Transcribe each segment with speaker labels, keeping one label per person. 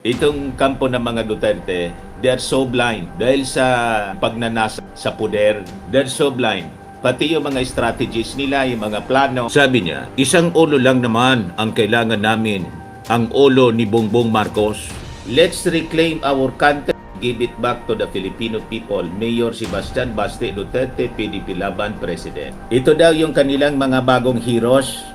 Speaker 1: Itong kampo ng mga Duterte, they are so blind dahil sa pagnanasa sa poder. They're so blind. Pati yung mga strategies nila, yung mga plano. Sabi niya, isang ulo lang naman ang kailangan namin, ang ulo ni Bongbong Marcos. Let's reclaim our country. Give it back to the Filipino people. Mayor Sebastian Baste Duterte, PDP Laban, President. Ito daw yung kanilang mga bagong heroes.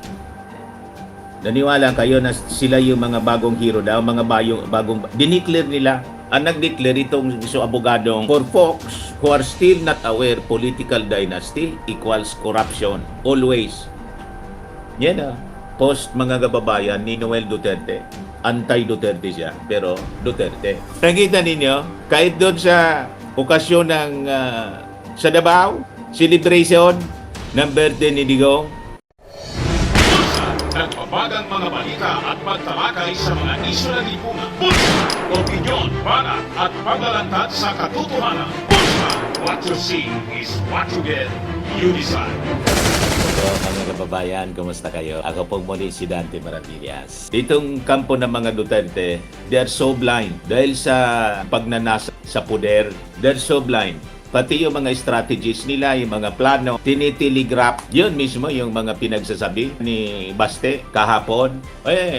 Speaker 1: Naniwala kayo na sila yung mga bagong hero daw, mga bagong dineclare nila. Ang nag-declare itong abogadong for folks who are still not aware political dynasty equals corruption. Always. Yan post mga kababayan ni Noel Duterte. Anti-Duterte siya, pero Duterte. Nakita ninyo, kahit doon sa okasyon ng sa Davao, celebration ng birthday ni Digong,
Speaker 2: nagbabagang mga balita at pagtalakay sa mga isyu ng lipunan. Bulsa, opinyon, banat at paglalantad sa katotohanan. Bulsa, what you see is what you get. You decide.
Speaker 1: So, mga kababayan, kumusta kayo? Ako pong muli si Dante Maravillas. Ditong kampo ng mga Duterte, they are so blind dahil sa pagnanasa sa poder. They're so blind. Pati yung mga strategies nila, yung mga plano, tinitiligraph. Yun mismo yung mga pinagsasabi ni Baste kahapon.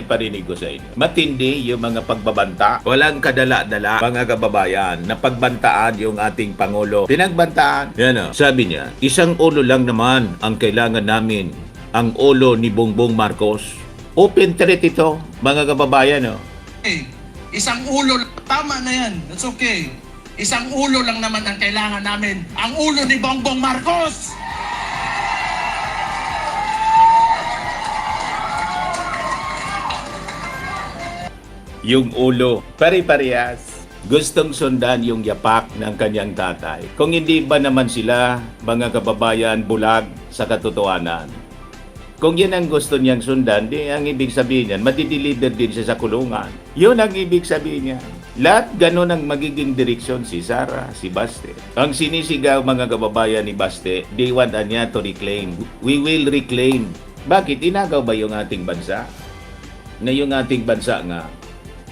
Speaker 1: Parinig ko sa inyo. Matindi yung mga pagbabanta. Walang kadala-dala, mga kababayan, na pagbantaan yung ating Pangulo. Pinagbantaan. Yan sabi niya, isang ulo lang naman ang kailangan namin, ang ulo ni Bongbong Marcos. Open threat ito, mga kababayan.
Speaker 3: Isang ulo, tama na yan. That's okay. Isang ulo lang naman ang kailangan namin. Ang ulo ni Bongbong Marcos!
Speaker 1: Yung ulo, pare-parehas. Gustong sundan yung yapak ng kanyang tatay. Kung hindi ba naman sila, mga kababayan, bulag sa katotohanan. Kung yan ang gusto niyang sundan, di ang ibig sabihin niyan, madideliver din siya sa kulungan. Yun ang ibig sabihin niya. Lahat ganun ang magiging direksyon si Sara, si Baste. Ang sinisigaw mga kababayan ni Baste, they want niya to reclaim. We will reclaim. Bakit? Inagaw ba yung ating bansa? Na yung ating bansa nga,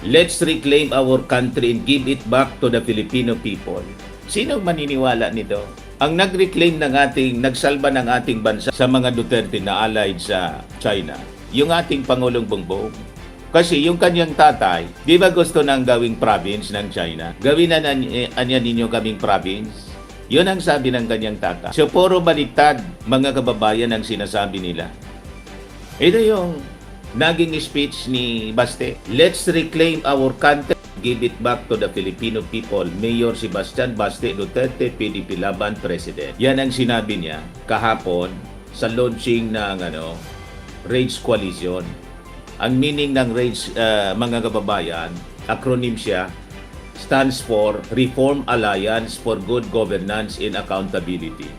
Speaker 1: let's reclaim our country and give it back to the Filipino people. Sino maniniwala nito? Ang nag-reclaim ng nagsalba ng ating bansa sa mga Duterte na allied sa China, yung ating Pangulong Bongbong. Kasi yung kanyang tatay, di ba gusto nang gawing province ng China? Gawin na niya ninyo kaming province? Yun ang sabi ng kanyang tatay. So, puro baliktad, mga kababayan, ang sinasabi nila. Ito yung naging speech ni Baste. Let's reclaim our country. Give it back to the Filipino people. Mayor Sebastian Baste Duterte, PDP Laban, President. Yan ang sinabi niya kahapon sa launching ng Rage Coalition. Ang meaning ng RAGE, mga kababayan, acronym siya, stands for Reform Alliance for Good Governance and Accountability.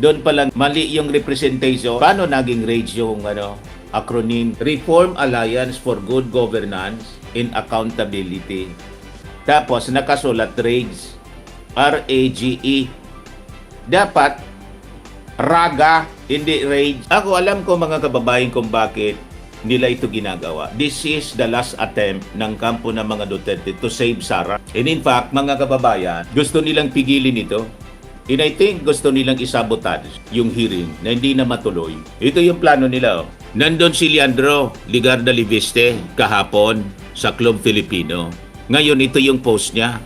Speaker 1: Doon pa lang mali yung representation. Paano naging RAGE yung acronym? Reform Alliance for Good Governance and Accountability. Tapos nakasulat RAGE, R-A-G-E. Dapat RAGA, hindi RAGE. Ako alam ko mga kababayan kung bakit nila ito ginagawa. This is the last attempt ng kampo ng mga Duterte to save Sara. And in fact, mga kababayan, gusto nilang pigilin ito. And I think gusto nilang isabotage yung hearing na hindi na matuloy. Ito yung plano nila. Nandun si Leandro Ligarda Liviste kahapon sa Club Filipino. Ngayon, ito yung post niya.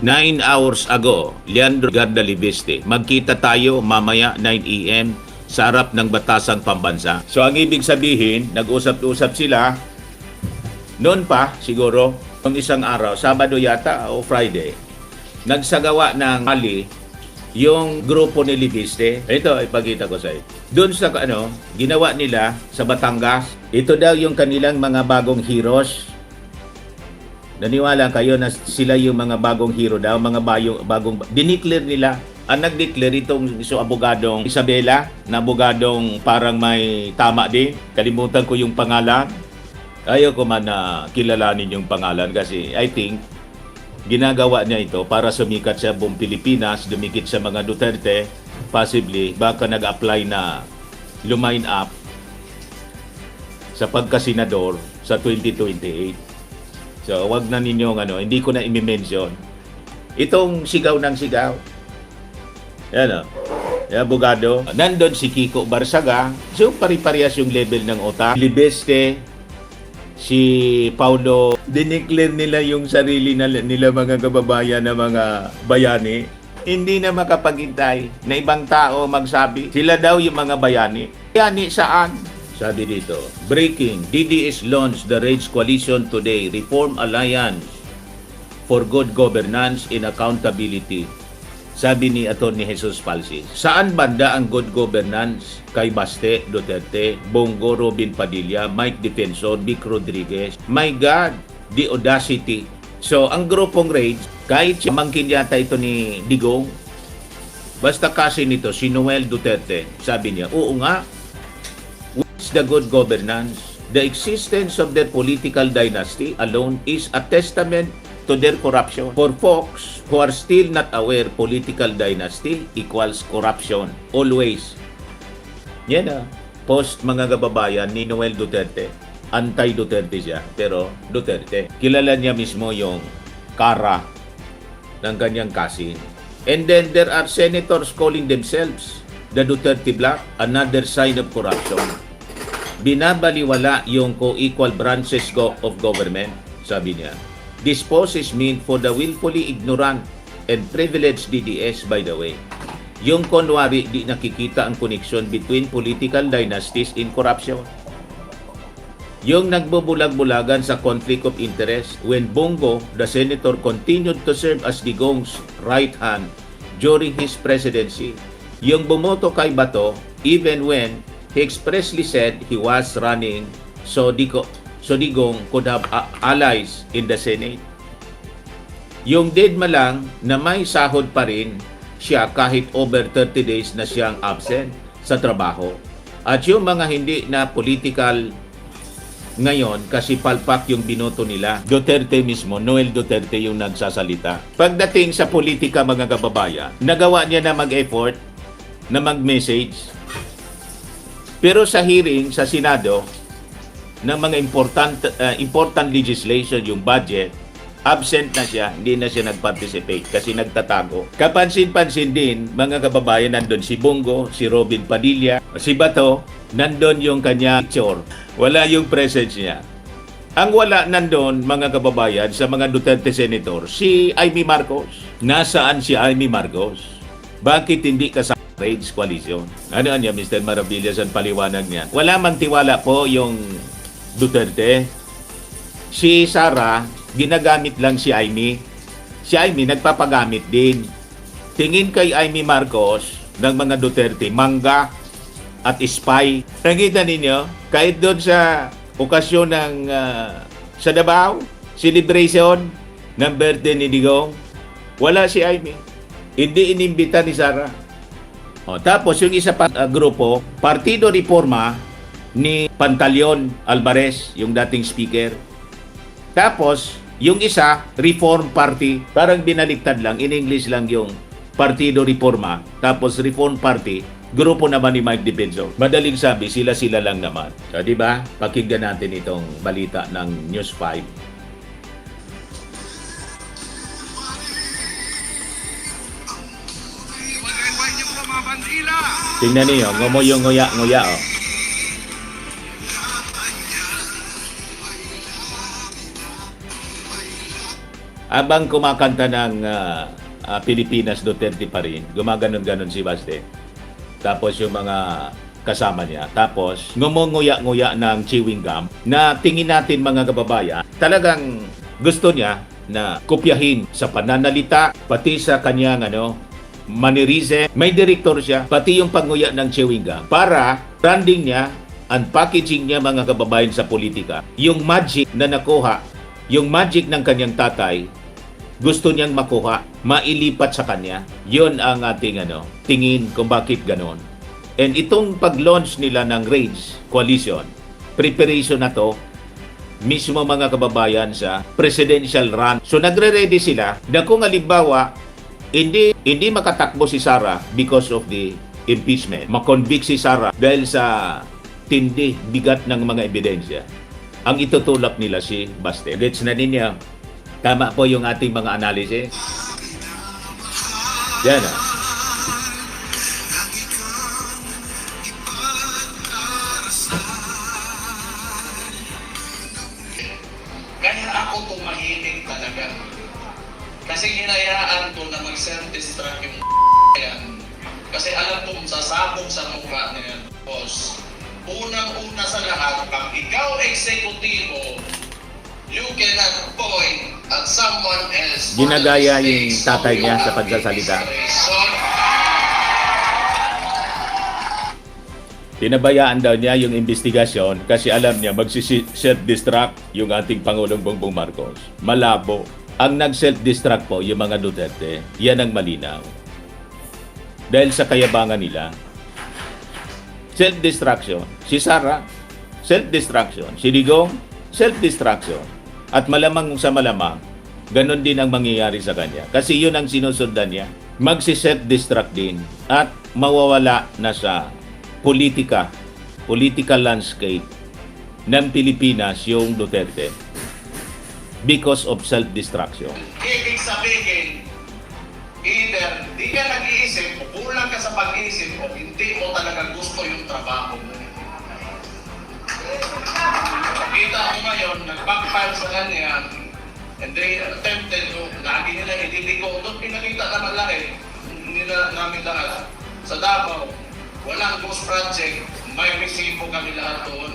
Speaker 1: 9 hours ago, Leandro Ligarda Liviste, magkita tayo mamaya 9 AM sa harap ng Batasang Pambansa. So ang ibig sabihin, nag-usap-usap sila noon pa siguro, ng isang araw, Sabado yata o Friday, nagsagawa ng rally yung grupo ni Liviste. Ito, ipakita ko sa iyo. Doon sa ginawa nila sa Batangas, ito daw yung kanilang mga bagong heroes. Naniwala kayo na sila yung mga bagong hero daw, mga bagong dineclare nila. Ang nag-declare itong abogadong Isabela, na abogadong parang may tama din. Kalimutan ko yung pangalan. Ayaw ko man na kilalanin yung pangalan kasi I think ginagawa niya ito para sumikat sa buong Pilipinas, dumikit sa mga Duterte, possibly baka nag-apply na lumain up sa pagkasenador sa 2028. So, wag na ninyong hindi ko na i-mention. Itong sigaw ng sigaw. Yan o. Yung abogado. Nandun si Kiko Barsaga. So, pari-parehas yung level ng utak. Libeste, si Paulo, dineclare nila yung sarili nila mga kababayan na mga bayani. Hindi na makapaghintay na ibang tao magsabi, sila daw yung mga bayani. Bayani saan? Sabi dito, breaking, DDS launched the RAGE Coalition today, Reform Alliance for Good Governance and Accountability. Sabi ni Atty. Jesus Palsis. Saan banda ang good governance kay Baste, Duterte, Bongo, Robin Padilla, Mike Defensor, Vic Rodriguez? My God, the audacity. So, ang grupong RAGE, kahit mangkin yata ito ni Digong, basta kasi nito, si Noel Duterte, sabi niya, oo nga, what's the good governance? The existence of their political dynasty alone is a testament to their corruption. For folks who are still not aware, political dynasty equals corruption. Always. Yan post mga kababayan ni Noel Duterte. Anti-Duterte siya, pero Duterte. Kilala niya mismo yung kara ng kanyang kasin. And then there are senators calling themselves the Duterte Bloc, another sign of corruption. Binabaliwala yung co-equal branches of government, sabi niya. This post is meant for the willfully ignorant and privileged DDS, by the way. Yung kunwari, di nakikita ang connection between political dynasties in corruption. Yung nagbubulag-bulagan sa conflict of interest when Bongo, the senator, continued to serve as Digong's right hand during his presidency. Yung bumoto kay Bato even when he expressly said he was running so Digong could have allies in the Senate. Yung deadma lang na may sahod pa rin siya kahit over 30 days na siyang absent sa trabaho. At yung mga hindi na political ngayon kasi palpak yung binoto nila, Duterte mismo, Noel Duterte yung nagsasalita. Pagdating sa politika mga kababayan, nagawa niya na mag-effort na mag-message. Pero sa hearing sa Senado, ng mga important legislation, yung budget, absent na siya, hindi na siya nag-participate kasi nagtatago. Kapansin-pansin din, mga kababayan, nandun si Bongo, si Robin Padilla, si Bato, nandun yung kanya picture. Wala yung presence niya. Ang wala nandun, mga kababayan, sa mga Duterte Senator, si Amy Marcos. Nasaan si Amy Marcos? Bakit hindi kasama RAGE Coalition? Ano niya, Mr. Maravillas, ang paliwanag niya? Wala mang tiwala po yung Duterte. Si Sara, ginagamit lang si Amy. Si Amy, nagpapagamit din. Tingin kay Amy Marcos ng mga Duterte, mangga at spy. Nakita ninyo, kahit doon sa okasyon ng sa Davao, celebration ng birthday ni Digong, wala si Amy. Hindi inimbita ni Sara. Tapos yung isa pa grupo, Partido Reforma ni Pantaleon Alvarez, yung dating speaker. Tapos, yung isa, Reform Party. Parang binaliktad lang, in English lang yung Partido Reforma. Tapos, Reform Party, grupo naman ni Mike Defensor. Madaling sabi, sila-sila lang naman. So, di ba? Pakinggan natin itong balita ng News 5. Tingnan niyo, ngumoy-nguya-nguya, oh. Abang kumakanta ng Pilipinas, Duterte pa rin, gumaganon-ganon si Baste. Tapos yung mga kasama niya. Tapos ngumunguya-nguya ng chewing gum na tingin natin mga kababayan, talagang gusto niya na kopyahin sa pananalita, pati sa kanyang mannerism. May director siya, pati yung panguya ng chewing gum para branding niya and packaging niya mga kababayan sa politika. Yung magic na nakuha, yung magic ng kanyang tatay, gusto niyang makuha, mailipat sa kanya. Yun ang ating tingin kung bakit ganon. And itong pag-launch nila ng RAGE Coalition, preparation na to, mismo mga kababayan sa presidential run. So nagre-ready sila na kung halimbawa, hindi makatakbo si Sara because of the impeachment. Makonvict si Sara dahil sa tindi, bigat ng mga ebidensya. ang itutulak nila si Baste. Gets na ninyo? Tama po yung ating mga analysis. Yan ah.
Speaker 3: Kaya ako tumahimik talaga. Kasi hinayaan ko na mag-self-destruct yung yan. Kasi alam kong sasabog sa mukha na yan. Boss, unang-una sa lahat, pag ikaw eksekutibo, you cannot point at someone else.
Speaker 1: Ginagaya yung tatay niya sa pagsasalita. Pinabayaan daw niya yung investigasyon kasi alam niya magsi-self-destruct yung ating Pangulong Bongbong Marcos. Malabo. Ang nag-self-destruct po yung mga Duterte. Yan ang malinaw. Dahil sa kayabangan nila. Self-destruction. Si Sara, self-destruction. Si Digong, self-destruction. At malamang sa malamang, ganon din ang mangyayari sa kanya. Kasi yun ang sinusundan niya. Magsi-self-destruct din at mawawala na sa political landscape ng Pilipinas yung Duterte because of self-destruction.
Speaker 3: Ibig sabihin, either di ka nag-iisip o kulang ka sa pag-iisip o hindi mo talaga gusto yung trabaho mo. Kita mo ngayon, nag-backfire sa kanya and they attempted to, lagi nila idiligo. Doon pinakita naman lang nila namin lahat sa Davao. Walang ghost project, may resibo kami lahat doon.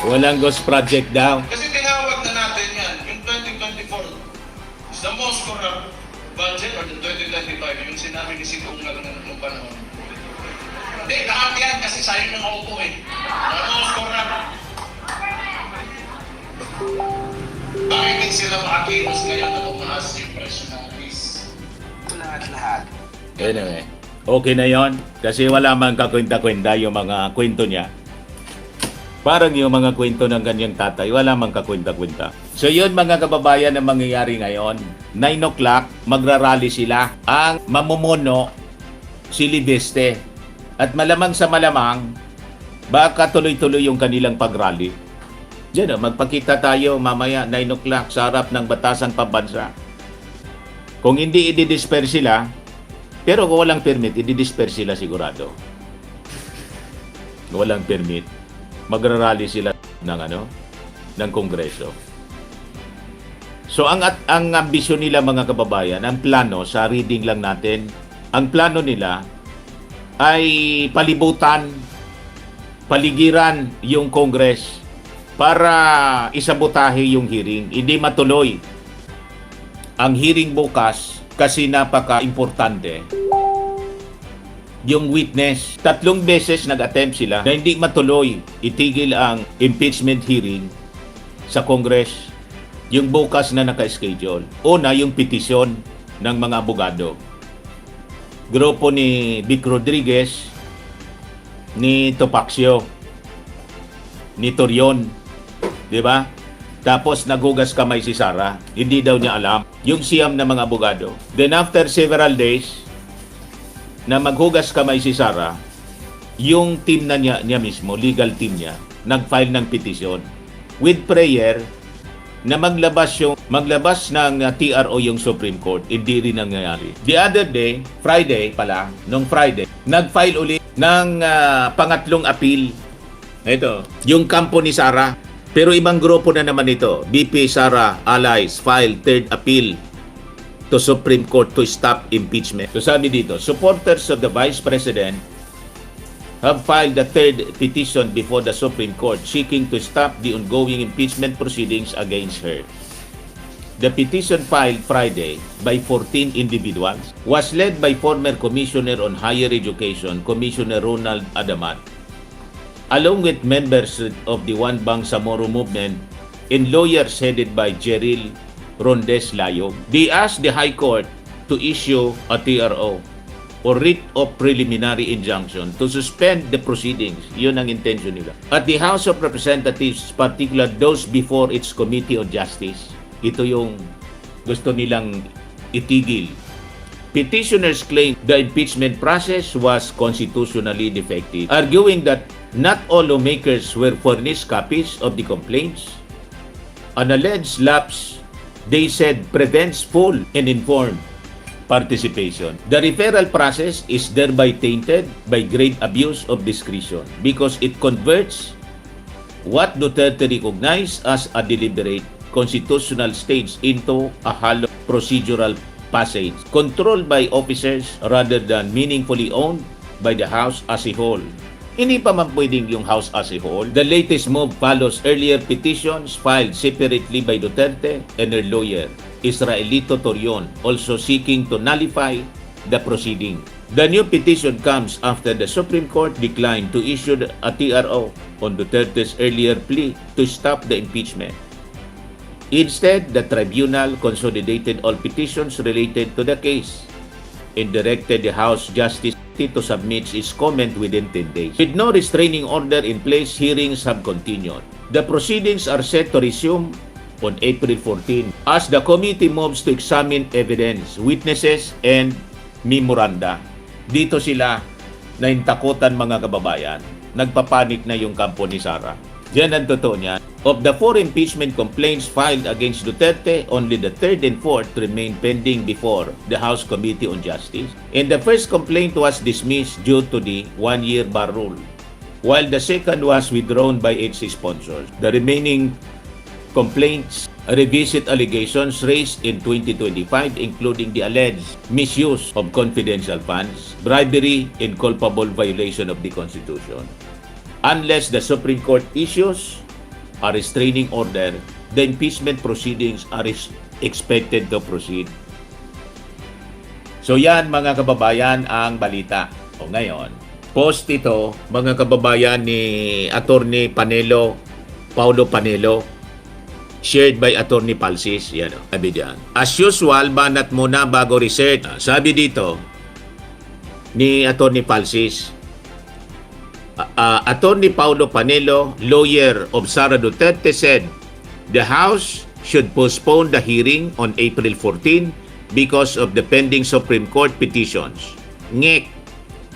Speaker 1: Walang ghost project daw.
Speaker 3: Kasi tinawag na natin yan, yung 2024 is the most corrupt budget or the 2025, yung sinabi ni Sikong nung panahon. Hindi, lahat yan kasi sa'yo ng upo eh. The most corrupt. Bakit din sila makakilos ngayon na tumaas yung presyo ng fees? Lahat.
Speaker 1: Anyway, okay na yon kasi wala man kakwenta-kwenta yung mga kwento niya. Parang yung mga kwento ng kanyang tatay, wala man kakwenta-kwenta. So yun mga kababayan ang mangyayari ngayon. 9 o'clock, magrarally sila. Ang mamumuno, si Libeste. At malamang sa malamang, baka tuloy-tuloy yung kanilang pagrally. Diyan magpakita tayo mamaya 9 o'clock sa harap ng Batasan Pambansa. Kung hindi i-disperse sila, pero kung walang permit, i-disperse sila sigurado. Kung walang permit, magrarally sila ng Kongreso. So ang ambisyon nila mga kababayan, ang plano sa reading lang natin, ang plano nila ay paligiran yung Congress para isabotahe yung hearing, hindi matuloy ang hearing bukas kasi napaka-importante. Yung witness, 3 beses nag-attempt sila na hindi matuloy itigil ang impeachment hearing sa Congress. Yung bukas na naka-schedule. Una, yung petisyon ng mga abogado. Grupo ni Vic Rodriguez, ni Topacio, ni Torion, di ba? Tapos nagugas kamay si Sara. Hindi daw niya alam. Yung siyam na mga abogado. Then after several days na maghugas kamay si Sara, yung team na niya mismo, legal team niya, nag-file ng petisyon with prayer na maglabas ng TRO yung Supreme Court. Hindi rin nangyayari. The other day, Friday, nag-file ulit ng pangatlong appeal. Ito, yung kampo ni Sara. Pero ibang grupo na naman ito. BP Sara Allies filed third appeal to Supreme Court to stop impeachment. So sabi dito, supporters of the Vice President have filed the third petition before the Supreme Court seeking to stop the ongoing impeachment proceedings against her. The petition filed Friday by 14 individuals was led by former Commissioner on Higher Education, Commissioner Ronald Adamat, along with members of the One Bangsamoro movement and lawyers headed by Jeril Rondes Layog. They asked the High Court to issue a TRO or writ of preliminary injunction to suspend the proceedings. Yun ang intention nila. At the House of Representatives, particularly those before its Committee on Justice, ito yung gusto nilang itigil Petitioners claim the impeachment process was constitutionally defective, arguing that not all lawmakers were furnished copies of the complaints. An alleged lapse, they said, prevents full and informed participation. The referral process is thereby tainted by great abuse of discretion because it converts what Duterte recognized as a deliberate constitutional stage into a hollow procedural passage controlled by officers rather than meaningfully owned by the House as a whole. Hindi pa man pwedeng yung House as a whole. The latest move follows earlier petitions filed separately by Duterte and her lawyer, Israelito Torion, also seeking to nullify the proceeding. The new petition comes after the Supreme Court declined to issue a TRO on Duterte's earlier plea to stop the impeachment. Instead, the tribunal consolidated all petitions related to the case and directed the House Justice to submit its comment within 10 days. With no restraining order in place, hearings have continued. The proceedings are set to resume on April 14 as the committee moves to examine evidence, witnesses, and memoranda. Dito sila naintakutan mga kababayan. Nagpapanik na yung kampo ni Sara. Diyan ang totoo niya. Of the 4 impeachment complaints filed against Duterte, only the 3rd and 4th remain pending before the House Committee on Justice. And the first complaint was dismissed due to the 1-year bar rule, while the second was withdrawn by its sponsors. The remaining complaints revisit allegations raised in 2025, including the alleged misuse of confidential funds, bribery, and culpable violation of the Constitution. Unless the Supreme Court issues a restraining order, the impeachment proceedings are expected to proceed. So yan mga kababayan ang balita. O ngayon, post ito mga kababayan ni Attorney Panelo, Paulo Panelo, shared by Attorney Palsis. Yan o, sabi diyan. As usual, banat muna bago research. Sabi dito ni Attorney Palsis, Attorney Paulo Panelo, lawyer of Sara Duterte, said the House should postpone the hearing on April 14 because of the pending Supreme Court petitions. Ngek,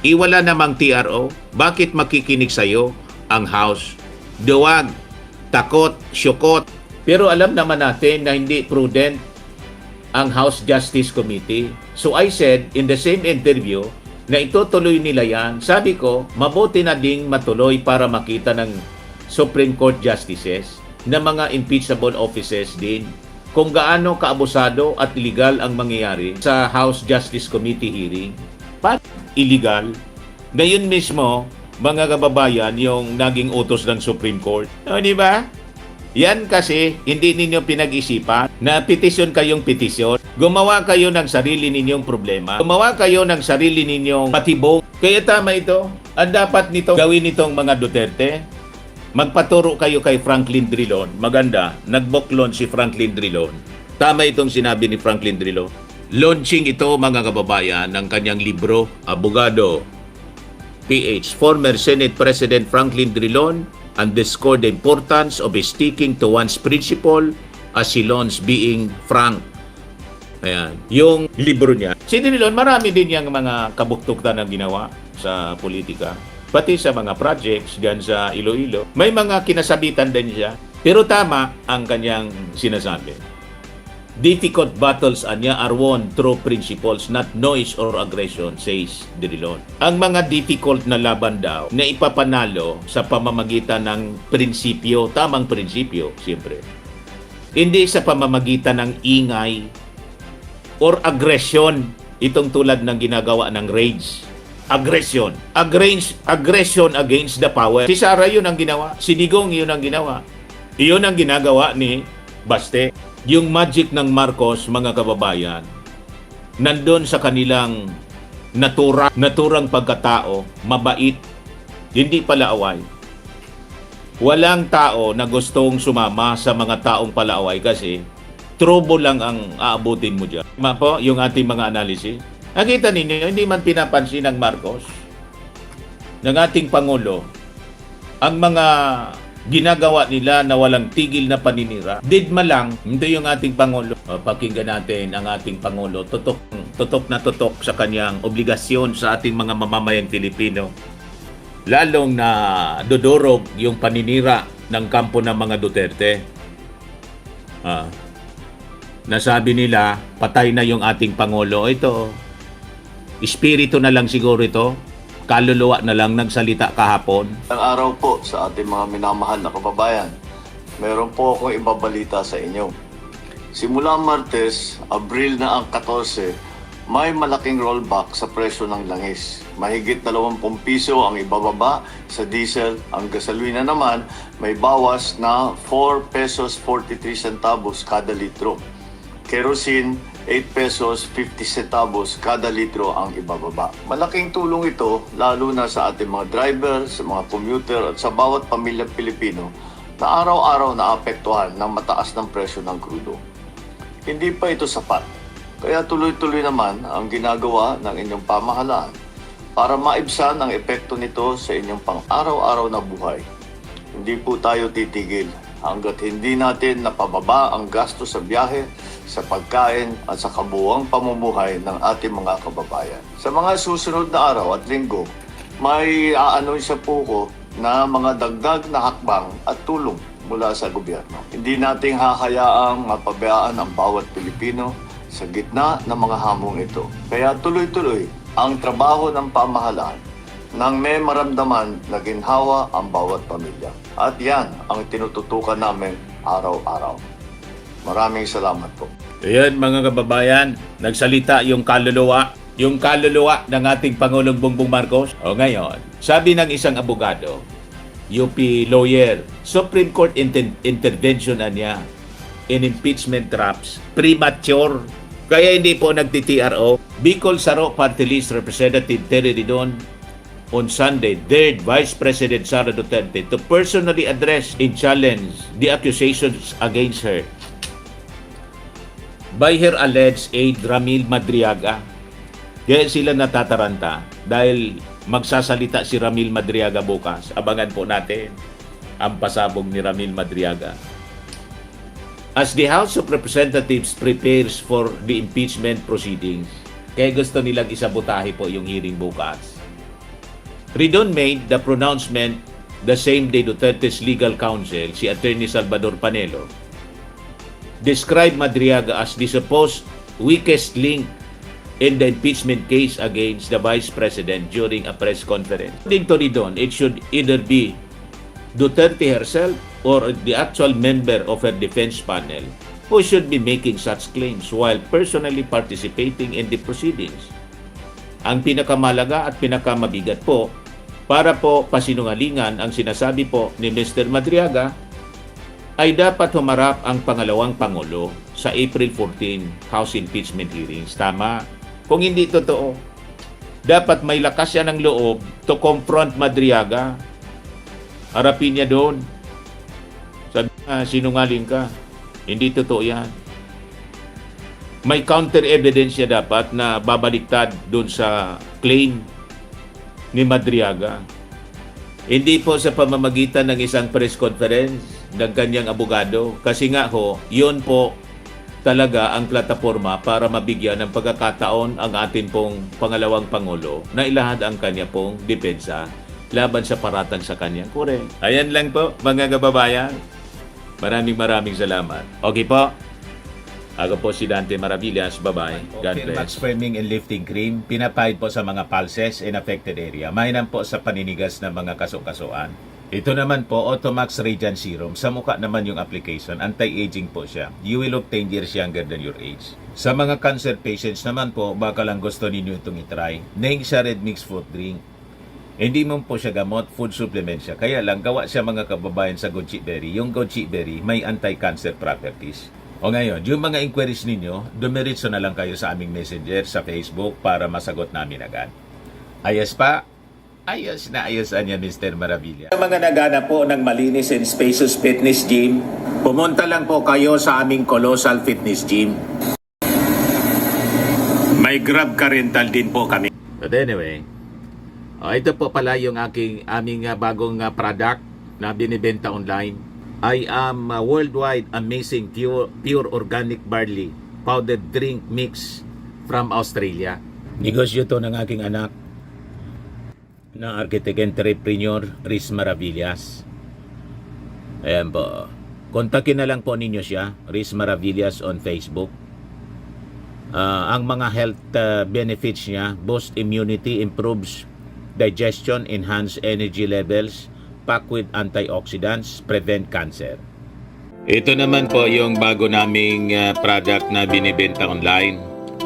Speaker 1: iwala namang TRO, bakit makikinig sa'yo ang House? Duwag, takot, syukot. Pero alam naman natin na hindi prudent ang House Justice Committee. So I said in the same interview na itutuloy nila yan. Sabi ko, mabuti na ding matuloy para makita ng Supreme Court Justices na mga impeachable officers din kung gaano kaabusado at illegal ang mangyayari sa House Justice Committee hearing. Paano illegal? Ngayon mismo, mga kababayan, yung naging utos ng Supreme Court. O, di ba? Yan kasi hindi ninyo pinag-isipan na petisyon kayong petisyon. Gumawa kayo ng sarili ninyong problema. Gumawa kayo ng sarili ninyong patibong. Kaya tama ito. Ang dapat nito gawin nitong mga Duterte, magpaturo kayo kay Franklin Drilon. Maganda, nag-book launch si Franklin Drilon. Tama itong sinabi ni Franklin Drilon. Launching ito mga kababayan ng kanyang libro, Abogado, PH, former Senate President Franklin Drilon underscored the importance of sticking to one's principle as he launched Being Frank. Ayan. Yung libro niya. Si Drilon, marami din yung mga kabuktuktan na ginawa sa politika. Pati sa mga projects dyan sa Iloilo. May mga kinasabitan din siya. Pero tama ang kanyang sinasabi. Difficult battles anya are won through principles, not noise or aggression, says Drilon. Ang mga difficult na laban daw na ipapanalo sa pamamagitan ng prinsipyo, tamang prinsipyo, siyempre. Hindi sa pamamagitan ng ingay or aggression, itong tulad ng ginagawa ng rage. Aggression. Aggression against the power. Si Sara yun ang ginawa. Si Digong yun ang ginawa. Iyon ang ginagawa ni Baste. Yung magic ng Marcos, mga kababayan, nandun sa kanilang naturang pagkatao, mabait, hindi pala away. Walang tao na gustong sumama sa mga taong palaaway kasi trouble lang ang aabutin mo dyan. Po, yung ating mga analysis. Nakita ninyo, hindi man pinapansin ng Marcos, ng ating Pangulo, ang mga ginagawa nila na walang tigil na paninira. Didma lang, hindi yung ating Pangulo. Pakinggan natin ang ating Pangulo. Totok tutok na tutok sa kanyang obligasyon sa ating mga mamamayang Pilipino. Lalong na dudurog yung paninira ng kampo ng mga Duterte. Nasabi nila, patay na yung ating Pangulo. Ito, espiritu na lang siguro ito. Kaluluwa na lang nagsalita kahapon.
Speaker 4: Ang araw po sa ating mga minamahal na kababayan, meron po akong ibabalita sa inyo. Simula Martes, Abril na ang 14, may malaking rollback sa presyo ng langis. Mahigit 20 piso ang ibababa sa diesel. Ang gasolina naman may bawas na 4 pesos 43 centavos kada litro. Kerosene, 8 pesos 50 centavos kada litro ang ibababa. Malaking tulong ito lalo na sa ating mga driver, sa mga commuter at sa bawat pamilyang Pilipino na araw-araw naapektuhan ng mataas ng presyo ng krudo. Hindi pa ito sapat. Kaya tuloy-tuloy naman ang ginagawa ng inyong pamahalaan para maibsan ang epekto nito sa inyong pang-araw-araw na buhay. Hindi po tayo titigil hanggat hindi natin napababa ang gasto sa biyahe, sa pagkain at sa kabuuang pamumuhay ng ating mga kababayan. Sa mga susunod na araw at linggo, may aanunsya po ko na mga dagdag na hakbang at tulong mula sa gobyerno. Hindi nating hahayaang mapabayaan ang bawat Pilipino sa gitna ng mga hamong ito. Kaya tuloy-tuloy ang trabaho ng pamahalaan nang may maramdaman na ginhawa ang bawat pamilya. At yan ang tinututukan namin araw-araw. Maraming salamat po.
Speaker 1: Ayan mga kababayan, nagsalita yung kaluluwa ng ating Pangulong Bongbong Marcos. O ngayon, sabi ng isang abogado, UP lawyer, Supreme Court intervention na niya in impeachment traps, premature. Kaya hindi po nagti-TRO. Bicol Saro Party List Representative Terry Ridon on Sunday dared Vice President Sara Duterte to personally address and challenge the accusations against her by her alleged aide Ramil Madriaga. Kaya sila natataranta dahil magsasalita si Ramil Madriaga bukas. Abangan po natin ang pasabog ni Ramil Madriaga. As the House of Representatives prepares for the impeachment proceedings, kaya gusto nilang isabotahe po yung hearing bukas. Ridon made the pronouncement the same day Duterte's legal counsel, si Attorney Salvador Panelo, described Madriaga as the supposed weakest link in the impeachment case against the Vice President during a press conference. According to Ridon, it should either be Duterte herself or the actual member of her defense panel who should be making such claims while personally participating in the proceedings. Ang pinakamalaga at pinakamabigat po, para po pasinungalingan ang sinasabi po ni Mr. Madriaga, ay dapat humarap ang pangalawang Pangulo sa April 14 House impeachment hearings. Tama. Kung hindi totoo, dapat may lakas siya ng loob to confront Madriaga. Harapin niya doon. Sabi niya, sinungaling ka. Hindi totoo yan. May counter evidence siya dapat na babaliktad doon sa claim ni Madriaga. Hindi po sa pamamagitan ng isang press conference ng kanyang abogado. Kasi nga ho, yun po talaga ang plataforma para mabigyan ng pagkakataon ang atin pong pangalawang Pangulo na ilahad ang kanya pong depensa laban sa paratang sa kanyang kure. Ayan lang po mga kababayan. Maraming salamat. Okay po. Ako po si Dante Maravillas. Bye-bye. God bless. Max Framing and Lifting Cream. Pinapahid po sa mga pulses in affected area. Mainam po sa paninigas ng mga kaso-kasuan. Ito naman po, Automax Radiant Serum. Sa mukha naman yung application. Anti-aging po siya. You will look 10 years younger than your age. Sa mga cancer patients naman po, baka lang gusto ninyo itong itry. Neng siya Red Mix Fruit Drink. Hindi mo po siya gamot, food supplement siya. Kaya lang, gawa siya mga kababayan sa goji berry. Yung goji berry may anti-cancer properties. O ngayon, yung mga inquiries ninyo, dumiritso na lang kayo sa aming messenger sa Facebook para masagot namin agad. Ayos pa? Ayos na ayosan niya, Mr. Maravilla. Sa mga nagana po ng malinis and spacious fitness gym, pumunta lang po kayo sa aming Colossal Fitness Gym. May Grab car rental din po kami. But anyway, ito po pala yung aming bagong product na binibenta online. I am worldwide amazing pure organic barley powdered drink mix from Australia. Negosyo to ng aking anak na architect entrepreneur Riz Maravillas. Ayan po. Kontakin na lang po ninyo siya, Riz Maravillas on Facebook. Ang mga health benefits niya: boost immunity, improves digestion, enhance energy levels, packed with antioxidants, prevent cancer. Ito naman po yung bago naming product na binibenta online.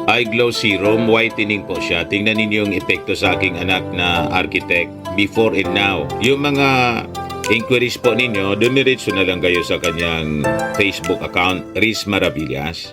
Speaker 1: Eye Glow Serum, whitening po siya. Tingnan ninyo yung epekto sa aking anak na architect before and now. Yung mga inquiries po ninyo, dumiretso na lang kayo sa kanyang Facebook account, Riz Maravillas.